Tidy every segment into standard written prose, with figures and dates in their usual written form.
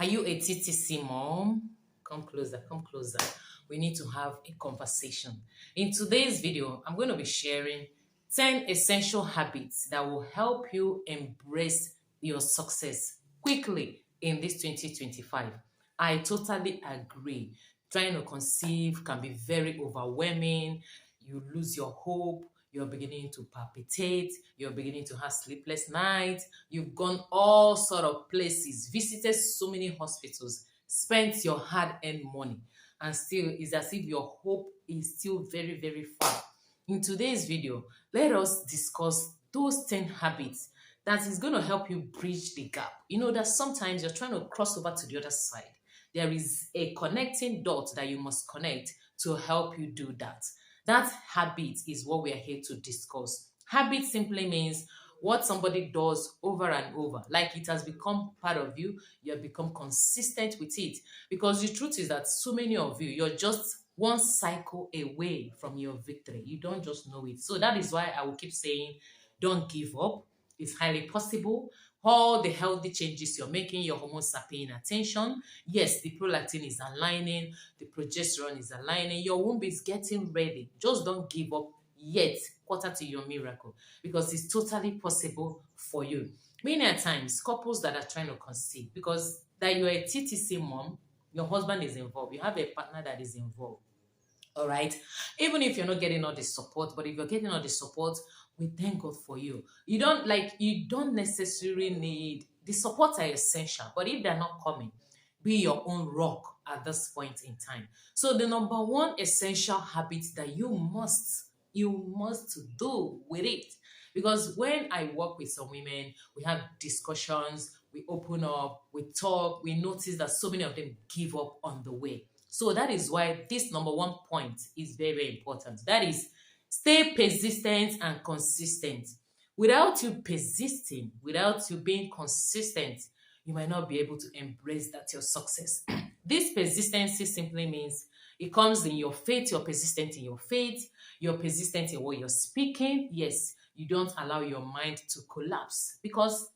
Are you a TTC mom? Come closer, come closer. We need to have a conversation. In today's video, I'm going to be sharing 10 essential habits that will help you embrace your success quickly in this 2025. I totally agree. Trying to conceive can be very overwhelming. You lose your hope. You're beginning to palpitate. You're beginning to have sleepless nights. You've gone all sort of places, visited so many hospitals, spent your hard-earned money, and still it's as if your hope is still very, very far. In today's video, let us discuss those 10 habits that is going to help you bridge the gap. You know that sometimes you're trying to cross over to the other side. There is a connecting dot that you must connect to help you do that. That habit is what we are here to discuss. Habit simply means what somebody does over and over, like it has become part of you, you have become consistent with it. Because the truth is that so many of you, you're just one cycle away from your victory. You don't just know it. So that is why I will keep saying, don't give up. It's highly possible. All the healthy changes you're making, your hormones are paying attention. Yes, the prolactin is aligning, the progesterone is aligning, your womb is getting ready. Just don't give up yet, quarter to your miracle, because it's totally possible for you. Many a times, couples that are trying to conceive, because that you're a TTC mom, your husband is involved, you have a partner that is involved. All right. Even if you're not getting all the support, but if you're getting all the support, we thank God for you. You don't necessarily need the support are essential, but if they're not coming, be your own rock at this point in time. So the number one essential habit that you must do with it. Because when I work with some women, we have discussions, we open up, we talk, we notice that so many of them give up on the way. So that is why this number one point is very, very important. That is, stay persistent and consistent. Without you persisting, without you being consistent, you might not be able to embrace that your success. This persistency simply means it comes in your faith. You're persistent in your faith. You're persistent in what you're speaking. Yes, you don't allow your mind to collapse, because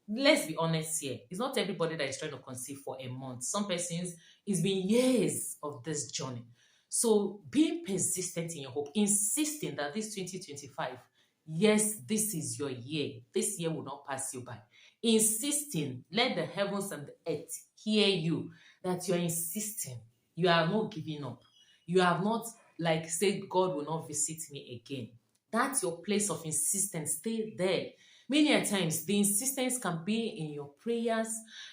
let's be honest here, it's not everybody that is trying to conceive for a month. Some persons, it's been years of this journey. So being persistent in your hope, insisting that this 2025, yes, this is your year. This year will not pass you by. Insisting, let the heavens and the earth hear you, that you are insisting. You are not giving up. You have not like said, God will not visit me again. That's your place of insistence. Stay there. Many a times, the insistence can be in your prayers,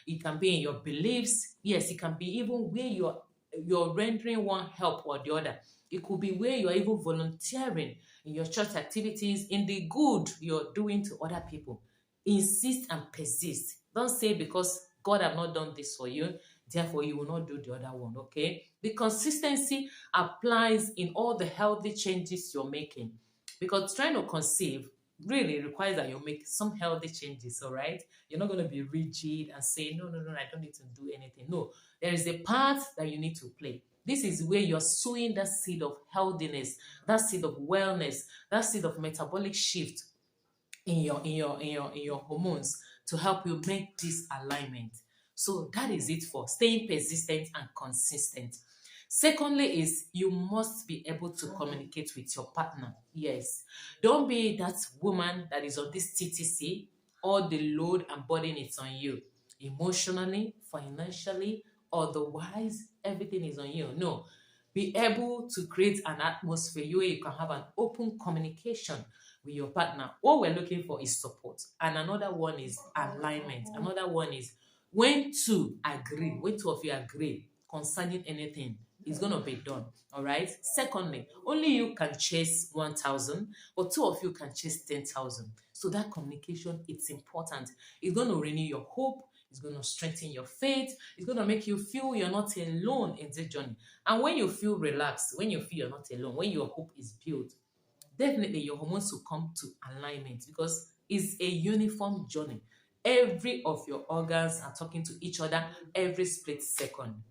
it can be in your beliefs. Yes, it can be even where you're rendering one help or the other. It could be where you're even volunteering in your church activities, in the good you're doing to other people. Insist and persist. Don't say because God have not done this for you, therefore you will not do the other one, okay? The consistency applies in all the healthy changes you're making, because trying to conceive really requires that you make some healthy changes, all right? You're not going to be rigid and say, no, no, no, I don't need to do anything. No, there is a part that you need to play. This is where you're sowing that seed of healthiness, that seed of wellness, that seed of metabolic shift in your hormones to help you make this alignment. So that is it for staying persistent and consistent. Secondly is you must be able to communicate with your partner. Yes. Don't be that woman that is on this TTC, all the load and burden is on you. Emotionally, financially, otherwise, everything is on you. No. Be able to create an atmosphere where you can have an open communication with your partner. What we're looking for is support. And another one is alignment. Another one is when two of you agree concerning anything, it's going to be done. All right. Secondly, only you can chase 1,000, but two of you can chase 10,000. So that communication, it's important. It's going to renew your hope. It's going to strengthen your faith. It's going to make you feel you're not alone in this journey. And when you feel relaxed, when you feel you're not alone, when your hope is built, definitely your hormones will come to alignment, because it's a uniform journey. Every of your organs are talking to each other every split second.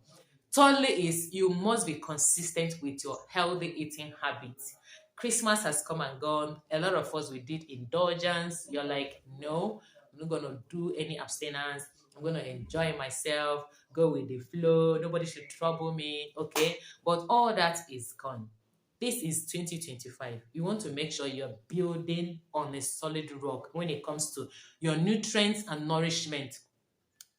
Thirdly is you must be consistent with your healthy eating habits. Christmas has come and gone. A lot of us, we did indulgence. You're like, no, I'm not going to do any abstinence. I'm going to enjoy myself, go with the flow. Nobody should trouble me. Okay. But all that is gone. This is 2025. You want to make sure you're building on a solid rock when it comes to your nutrients and nourishment.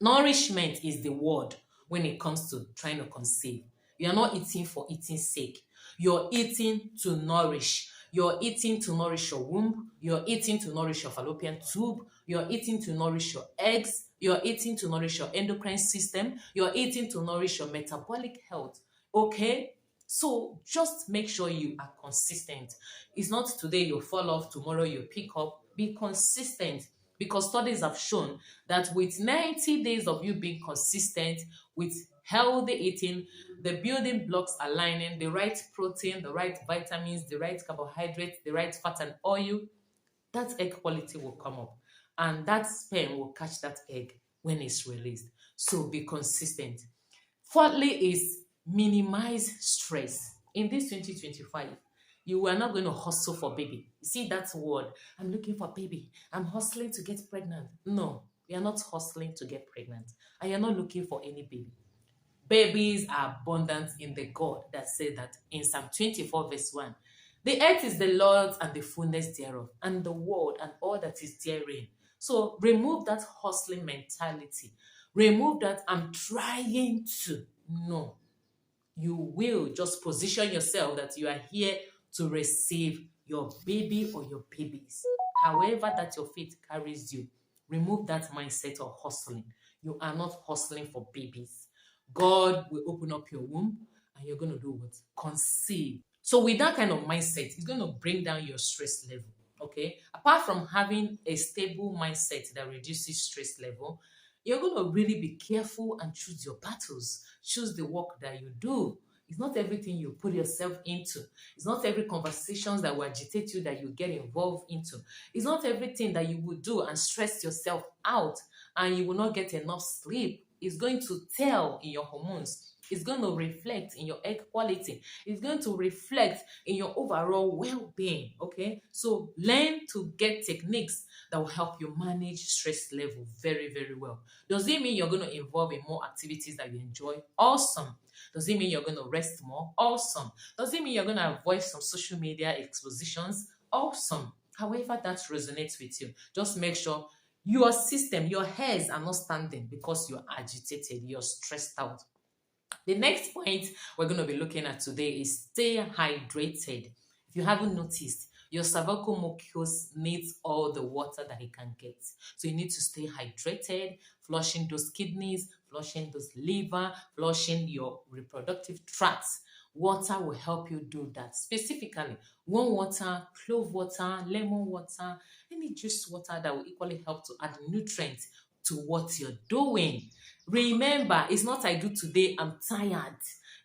Nourishment is the word when it comes to trying to conceive. You are not eating for eating's sake. You're eating to nourish. You're eating to nourish your womb. You're eating to nourish your fallopian tube. You're eating to nourish your eggs. You're eating to nourish your endocrine system. You're eating to nourish your metabolic health. Okay? So just make sure you are consistent. It's not today you fall off, tomorrow you pick up. Be consistent because studies have shown that with 90 days of you being consistent with healthy eating, the building blocks aligning, the right protein, the right vitamins, the right carbohydrates, the right fat and oil, that egg quality will come up and that sperm will catch that egg when it's released. So be consistent. Fourthly is minimize stress. In this 2025, you are not going to hustle for baby. You see that word, I'm looking for baby. I'm hustling to get pregnant. No, you are not hustling to get pregnant. And you're not looking for any baby. Babies are abundant in the God that said that in Psalm 24, verse 1. The earth is the Lord's and the fullness thereof, and the world and all that is therein. So remove that hustling mentality. Remove that I'm trying to. No, you will just position yourself that you are here to receive your baby or your babies. However that your faith carries you, remove that mindset of hustling. You are not hustling for babies. God will open up your womb and you're going to do what? Conceive. So with that kind of mindset, it's going to bring down your stress level. Okay. Apart from having a stable mindset that reduces stress level, you're going to really be careful and choose your battles. Choose the work that you do. It's not everything you put yourself into. It's not every conversations that will agitate you that you get involved into. It's not everything that you will do and stress yourself out and you will not get enough sleep. It's going to tell in your hormones. It's going to reflect in your egg quality. It's going to reflect in your overall well-being. Okay, so learn to get techniques that will help you manage stress level very, very well. Does it mean you're going to involve in more activities that you enjoy? Awesome. Does it mean you're going to rest more? Awesome. Does it mean you're going to avoid some social media expositions? Awesome. However that resonates with you, just make sure your system, your hairs are not standing because you're agitated, you're stressed out. The next point we're going to be looking at today is stay hydrated. If you haven't noticed, your cervical mucus needs all the water that it can get. So you need to stay hydrated, flushing those kidneys, flushing those liver, flushing your reproductive tracts. Water will help you do that. Specifically, warm water, clove water, lemon water, any juice water that will equally help to add nutrients to what you're doing. Remember, it's not I do today, I'm tired.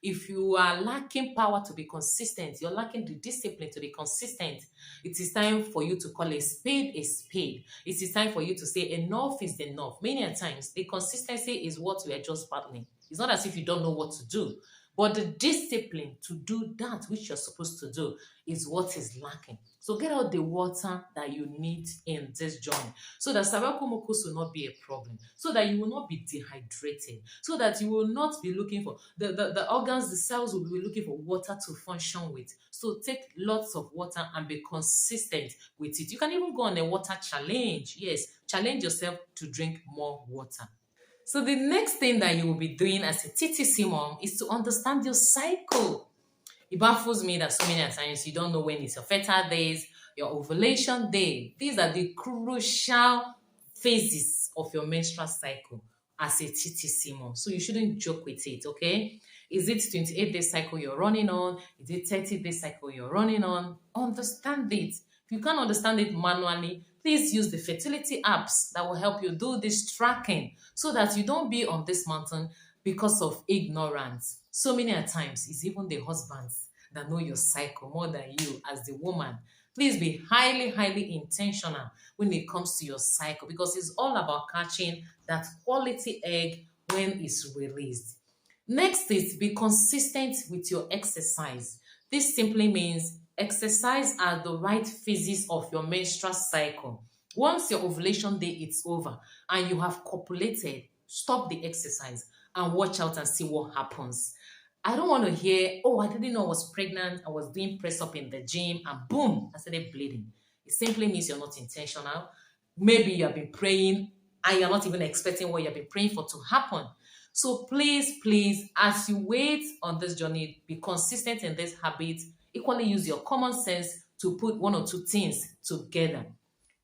If you are lacking power to be consistent, you're lacking the discipline to be consistent, it is time for you to call a spade a spade. It is time for you to say enough is enough. Many times, the consistency is what we are just battling. It's not as if you don't know what to do, but the discipline to do that which you're supposed to do is what is lacking. So get out the water that you need in this journey so that cervical mucus will not be a problem, so that you will not be dehydrated, so that you will not be looking for the organs, the cells will be looking for water to function with. So take lots of water and be consistent with it. You can even go on a water challenge. Yes, challenge yourself to drink more water. So the next thing that you will be doing as a TTC mom is to understand your cycle. It baffles me that so many times you don't know when it's your fertile days, your ovulation day. These are the crucial phases of your menstrual cycle as a TTC mom. So you shouldn't joke with it, okay? Is it 28-day cycle you're running on? Is it 30-day cycle you're running on? Understand it. If you can't understand it manually, please use the fertility apps that will help you do this tracking so that you don't be on this mountain because of ignorance. So many times, it's even the husbands that know your cycle more than you as the woman. Please be highly, highly intentional when it comes to your cycle because it's all about catching that quality egg when it's released. Next is be consistent with your exercise. This simply means exercise at the right phases of your menstrual cycle. Once your ovulation day is over and you have copulated, stop the exercise and watch out and see what happens. I don't want to hear, oh, I didn't know I was pregnant, I was doing press up in the gym, and boom, I started bleeding. It simply means you're not intentional. Maybe you have been praying and you're not even expecting what you've been praying for to happen. So please, please, as you wait on this journey, be consistent in this habit. Equally use your common sense to put one or two things together.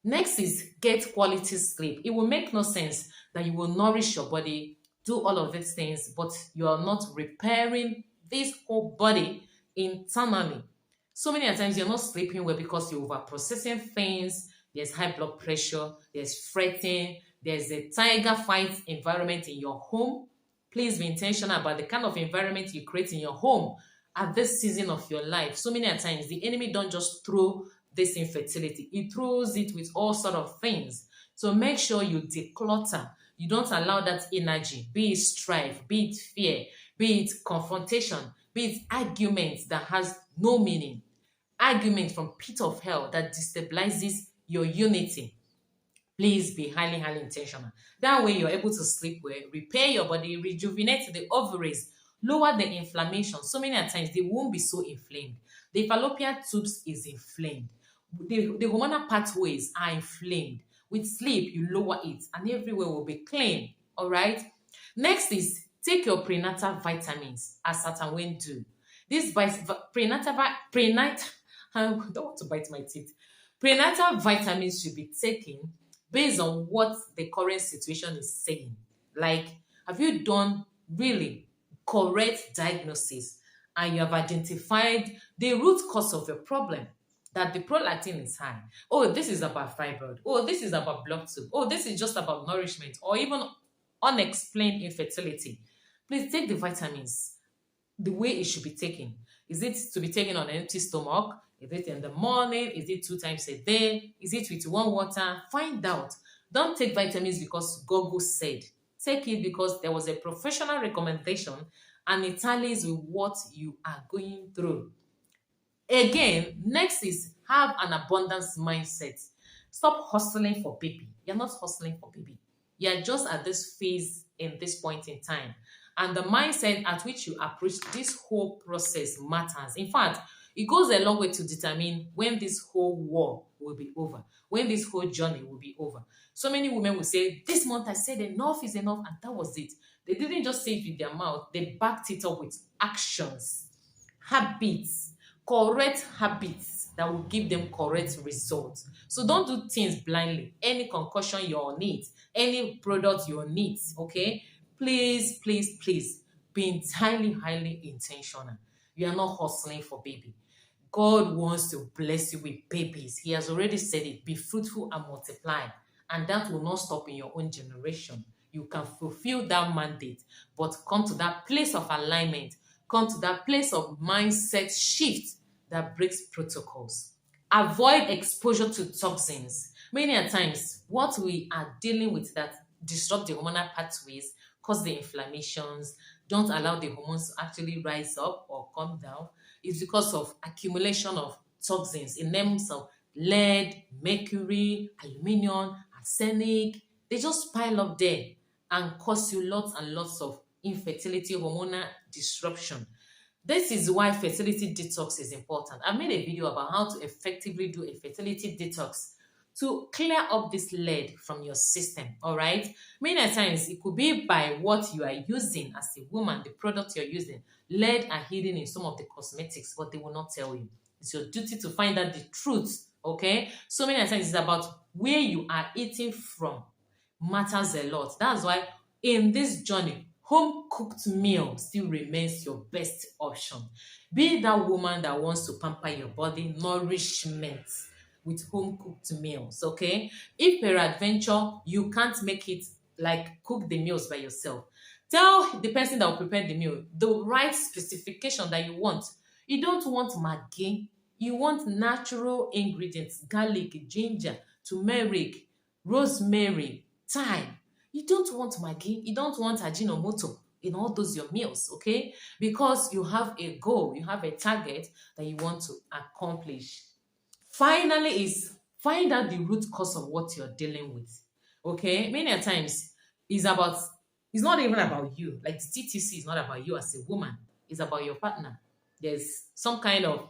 Next is get quality sleep. It will make no sense that you will nourish your body, do all of these things, but you are not repairing this whole body internally. So many times you're not sleeping well because you're over processing things. There's high blood pressure, there's fretting, there's a tiger fight environment in your home. Please be intentional about the kind of environment you create in your home at this season of your life. So many times the enemy don't just throw this infertility, he throws it with all sort of things. So make sure you declutter. You don't allow that energy, be it strife, be it fear, be it confrontation, be it argument that has no meaning, argument from pit of hell that destabilizes your unity. Please be highly, highly intentional. That way, you're able to sleep well, repair your body, rejuvenate the ovaries, lower the inflammation. So many times, they won't be so inflamed. The fallopian tubes is inflamed. The hormonal pathways are inflamed. With sleep, you lower it, and everywhere will be clean. All right. Next is take your prenatal vitamins as certain when do. This prenatal, I don't want to bite my teeth. Prenatal vitamins should be taken based on what the current situation is saying. Like, have you done really correct diagnosis and you have identified the root cause of your problem? That the prolactin is high. Oh, this is about fibroid. Oh, this is about blood tube. Oh, this is just about nourishment or even unexplained infertility. Please take the vitamins the way it should be taken. Is it to be taken on an empty stomach? Is it in the morning? Is it 2 times a day? Is it with warm water? Find out. Don't take vitamins because Google said. Take it because there was a professional recommendation and it tallies with what you are going through. Again, next is have an abundance mindset. Stop hustling for baby. You're not hustling for baby. You're just at this phase in this point in time. And the mindset at which you approach this whole process matters. In fact, it goes a long way to determine when this whole war will be over, when this whole journey will be over. So many women will say, this month I said enough is enough, and that was it. They didn't just say it with their mouth, they backed it up with actions, habits, correct habits that will give them correct results. So don't do things blindly. Any concussion you'll need, any product you'll need, okay? Please, please, please be entirely, highly intentional. You are not hustling for baby. God wants to bless you with babies. He has already said it. Be fruitful and multiply. And that will not stop in your own generation. You can fulfill that mandate, but come to that place of alignment. Come to that place of mindset shift that breaks protocols. Avoid exposure to toxins. Many a times, what we are dealing with that disrupt the hormonal pathways, cause the inflammations, don't allow the hormones to actually rise up or come down, is because of accumulation of toxins in terms of lead, mercury, aluminium, arsenic. They just pile up there and cause you lots and lots of infertility, hormonal disruption. This is why fertility detox is important. I made a video about how to effectively do a fertility detox to clear up this lead from your system, all right? Many times, it could be by what you are using as a woman, the product you're using. Lead are hidden in some of the cosmetics, but they will not tell you. It's your duty to find out the truth, okay? So many times, it's about where you are eating from matters a lot. That's why in this journey, home cooked meal still remains your best option. Be that woman that wants to pamper your body, nourishment with home cooked meals, okay? If peradventure you can't make it, like cook the meals by yourself, tell the person that will prepare the meal the right specification that you want. You don't want Maggi, you want natural ingredients, garlic, ginger, turmeric, rosemary, thyme. You don't want Maggi, you don't want Ajinomoto in all those your meals, okay? Because you have a goal, you have a target that you want to accomplish. Finally is find out the root cause of what you're dealing with, okay? Many a times it's about It's not even about you. Like the TTC is not about you as a woman. It's about your partner. There's some kind of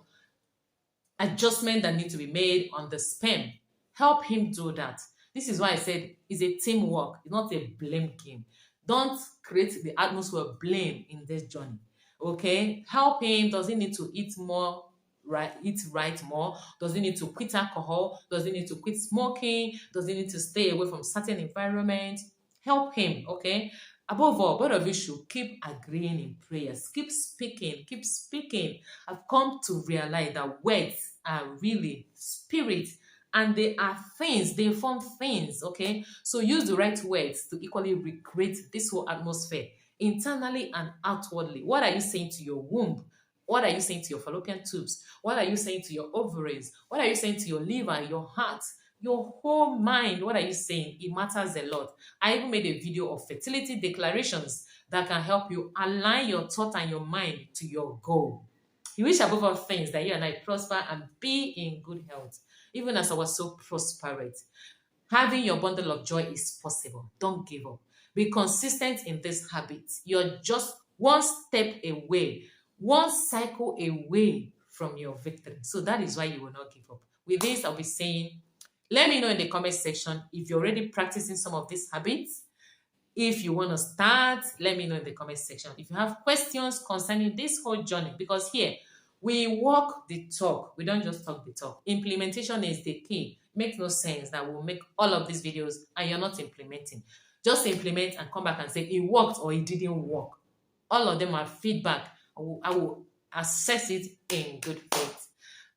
adjustment that need to be made on the sperm. Help him do that. This is why I said it's a teamwork. It's not a blame game. Don't create the atmosphere of blame in this journey. Okay? Help him. Does he need to eat more? Right, eat right more? Does he need to quit alcohol? Does he need to quit smoking? Does he need to stay away from certain environment? Help him, okay? Above all, both of you should keep agreeing in prayers. Keep speaking, keep speaking. I've come to realize that words are really spirit and they are things, they form things, okay? So use the right words to equally recreate this whole atmosphere internally and outwardly. What are you saying to your womb? What are you saying to your fallopian tubes? What are you saying to your ovaries? What are you saying to your liver, your heart, your whole mind? What are you saying? It matters a lot. I even made a video of fertility declarations that can help you align your thought and your mind to your goal. You wish above all things that you and I prosper and be in good health, even as I was so prosperous. Having your bundle of joy is possible. Don't give up. Be consistent in this habit. You're just one step away, one cycle away from your victory. So that is why you will not give up. With this, I'll be saying, let me know in the comment section if you're already practicing some of these habits. If you want to start, let me know in the comment section. If you have questions concerning this whole journey, because here we walk the talk, we don't just talk the talk. Implementation is the key. Makes no sense that we'll make all of these videos and you're not implementing. Just implement and come back and say it worked or it didn't work. All of them are feedback. I will assess it in good faith.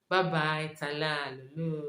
Bye bye. Tala. Lulu.